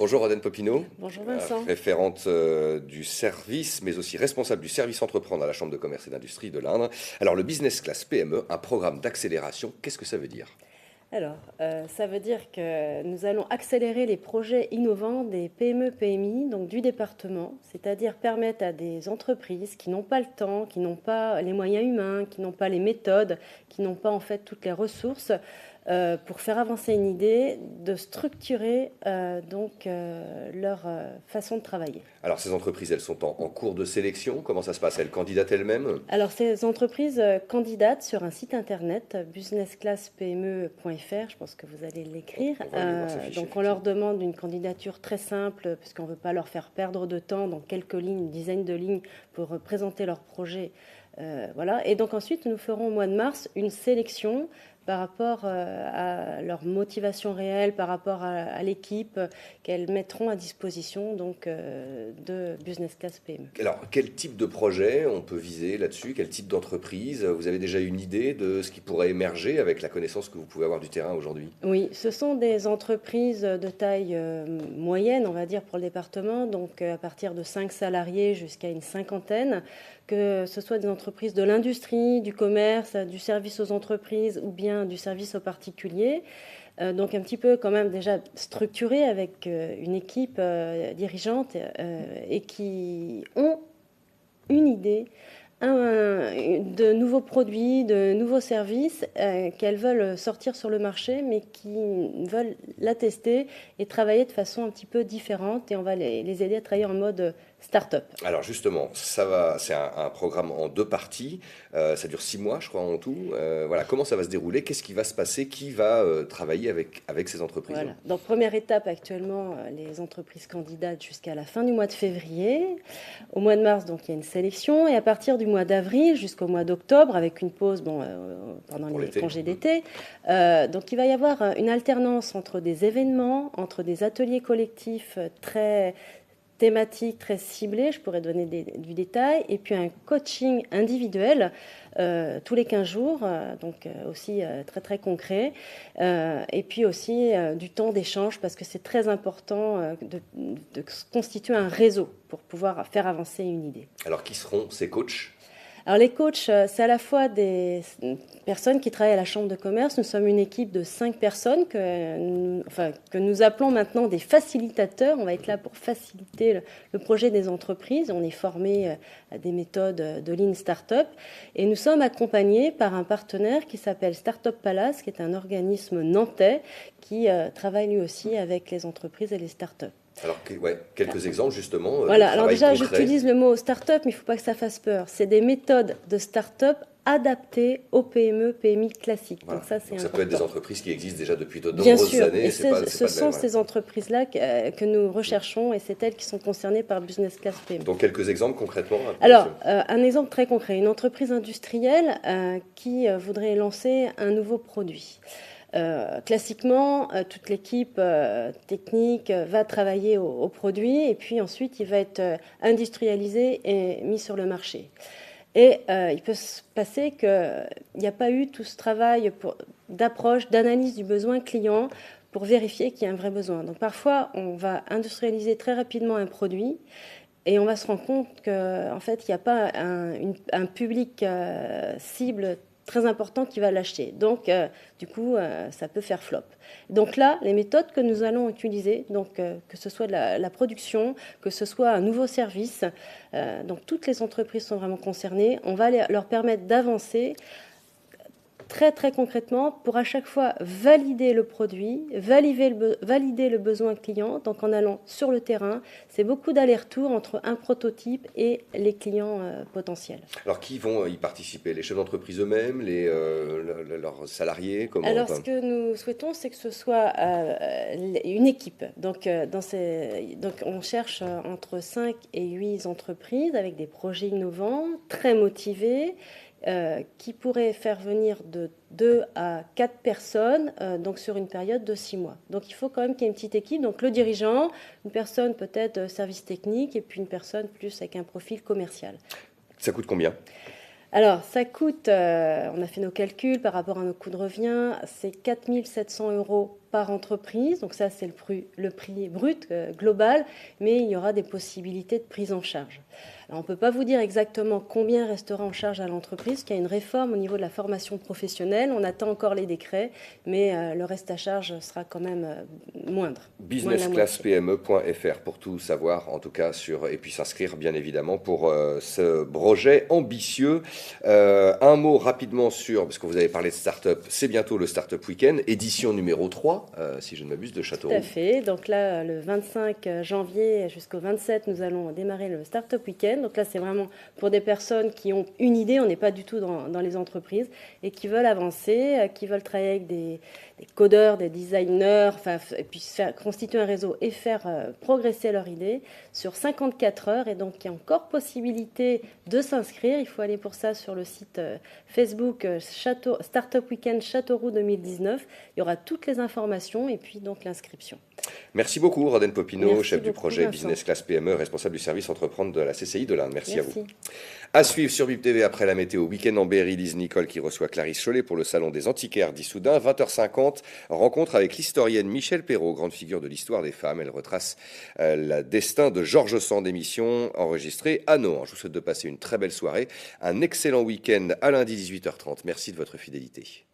Bonjour Rodène Popinot. Bonjour Vincent. Référente du service, mais aussi responsable du service entreprendre à la Chambre de commerce et d'industrie de l'Indre. Alors le Business Class PME, un programme d'accélération, qu'est-ce que ça veut dire? Alors, ça veut dire que nous allons accélérer les projets innovants des PME-PMI, donc du département, c'est-à-dire permettre à des entreprises qui n'ont pas le temps, qui n'ont pas les moyens humains, qui n'ont pas les méthodes, qui n'ont pas en fait toutes les ressources, pour faire avancer une idée, de structurer leur façon de travailler. Alors ces entreprises, elles sont en cours de sélection. Comment ça se passe? Elles candidatent elles-mêmes? Alors, ces entreprises candidatent sur un site internet, businessclasspme.fr, je pense que vous allez l'écrire. Donc, on leur demande une candidature très simple, puisqu'on ne veut pas leur faire perdre de temps, dans quelques lignes, une dizaine de lignes, pour présenter leur projet. Voilà. Et donc, ensuite, nous ferons au mois de mars une sélection par rapport à leur motivation réelle, par rapport à l'équipe qu'elles mettront à disposition de Business Class PME. Alors, quel type de projet on peut viser là-dessus? Quel type d'entreprise? Vous avez déjà une idée de ce qui pourrait émerger avec la connaissance que vous pouvez avoir du terrain aujourd'hui? Oui, ce sont des entreprises de taille moyenne, on va dire, pour le département, donc à partir de 5 salariés jusqu'à une cinquantaine, que ce soit des entreprises de l'industrie, du commerce, du service aux entreprises ou bien du service aux particuliers. Donc un petit peu quand même déjà structuré avec une équipe dirigeante et qui ont une idée de nouveaux produits, de nouveaux services qu'elles veulent sortir sur le marché, mais qui veulent la tester et travailler de façon un petit peu différente. Et on va les aider à travailler en mode start-up. Alors justement, c'est un programme en 2 parties. Ça dure 6 mois, je crois, en tout. Voilà, comment ça va se dérouler? Qu'est-ce qui va se passer? Qui va travailler avec ces entreprises? Voilà. Donc, première étape, actuellement, les entreprises candidatent jusqu'à la fin du mois de février. Au mois de mars, donc, il y a une sélection. Et à partir du mois d'avril jusqu'au mois d'octobre, avec une pause pendant les congés d'été. Donc, il va y avoir une alternance entre des événements, entre des ateliers collectifs très thématiques, très ciblées, je pourrais donner du détail, et puis un coaching individuel tous les 15 jours, donc aussi très très concret, et puis aussi du temps d'échange, parce que c'est très important de constituer un réseau pour pouvoir faire avancer une idée. Alors qui seront ces coachs? Alors les coachs, c'est à la fois des personnes qui travaillent à la Chambre de commerce. Nous sommes une équipe de 5 personnes que nous appelons maintenant des facilitateurs. On va être là pour faciliter le projet des entreprises. On est formé à des méthodes de Lean Startup. Et nous sommes accompagnés par un partenaire qui s'appelle Startup Palace, qui est un organisme nantais qui travaille lui aussi avec les entreprises et les startups. Alors, quelques exemples justement. Voilà, alors déjà, j'utilise le mot start-up, mais il ne faut pas que ça fasse peur. C'est des méthodes de start-up adaptées aux PME, PMI classiques. Voilà. Donc ça, c'est important. Ça peut être des entreprises qui existent déjà depuis de Bien nombreuses sûr. années. Et ce sont ces entreprises-là que nous recherchons et c'est elles qui sont concernées par Business Class PME. Donc quelques exemples concrètement? Alors, un exemple très concret. Une entreprise industrielle qui voudrait lancer un nouveau produit. Classiquement, toute l'équipe technique va travailler au produit et puis ensuite il va être industrialisé et mis sur le marché. Et il peut se passer qu'il n'y a pas eu tout ce travail d'approche, d'analyse du besoin client pour vérifier qu'il y a un vrai besoin. Donc parfois, on va industrialiser très rapidement un produit et on va se rendre compte qu'en fait, il n'y a pas un public cible très important qui va l'acheter. Donc, du coup, ça peut faire flop. Donc là, les méthodes que nous allons utiliser, donc que ce soit de la production, que ce soit un nouveau service, donc toutes les entreprises sont vraiment concernées. On va leur permettre d'avancer très très concrètement pour à chaque fois valider le produit, valider le besoin client. Donc en allant sur le terrain, c'est beaucoup d'allers-retours entre un prototype et les clients potentiels. Alors qui vont y participer? Les chefs d'entreprise eux-mêmes, leurs salariés? Alors ce que nous souhaitons, c'est que ce soit une équipe. Donc on cherche entre 5 et 8 entreprises avec des projets innovants, très motivés, qui pourrait faire venir de 2 à 4 personnes donc sur une période de 6 mois. Donc il faut quand même qu'il y ait une petite équipe, donc le dirigeant, une personne peut-être service technique et puis une personne plus avec un profil commercial. Ça coûte combien? Alors ça coûte, on a fait nos calculs par rapport à nos coûts de revient, c'est 4 700 € par entreprise, donc ça c'est le prix brut global, mais il y aura des possibilités de prise en charge. Alors, on ne peut pas vous dire exactement combien restera en charge à l'entreprise, parce qu'il y a une réforme au niveau de la formation professionnelle, on attend encore les décrets, mais le reste à charge sera quand même moindre. Businessclasspme.fr pour tout savoir, en tout cas, et puis s'inscrire bien évidemment pour ce projet ambitieux. Un mot rapidement parce que vous avez parlé de start-up, c'est bientôt le Startup Weekend, édition numéro 3, si je ne m'abuse, de Châteauroux. Tout à fait, donc là, le 25 janvier jusqu'au 27, nous allons démarrer le Startup Weekend. Donc là, c'est vraiment pour des personnes qui ont une idée, on n'est pas du tout dans les entreprises, et qui veulent avancer, qui veulent travailler avec des codeurs, des designers, et puis constituer un réseau et faire progresser leur idée sur 54 heures. Et donc, il y a encore possibilité de s'inscrire. Il faut aller pour ça sur le site Facebook Startup Weekend Châteauroux 2019. Il y aura toutes les informations et puis donc l'inscription. Merci beaucoup, Rodène Popinot, Merci chef du beaucoup, projet Vincent. Business Class PME, responsable du service entreprendre de la CCI de l'Inde. Merci à vous. Merci. À suivre sur BIP TV après la météo, week-end en Berry, Lise Nicole qui reçoit Clarisse Chollet pour le salon des antiquaires d'Issoudun. 20h50, rencontre avec l'historienne Michèle Perrault, grande figure de l'histoire des femmes. Elle retrace le destin de Georges Sand, émission enregistrée à Nohant. Je vous souhaite de passer une très belle soirée, un excellent week-end à lundi 18h30. Merci de votre fidélité.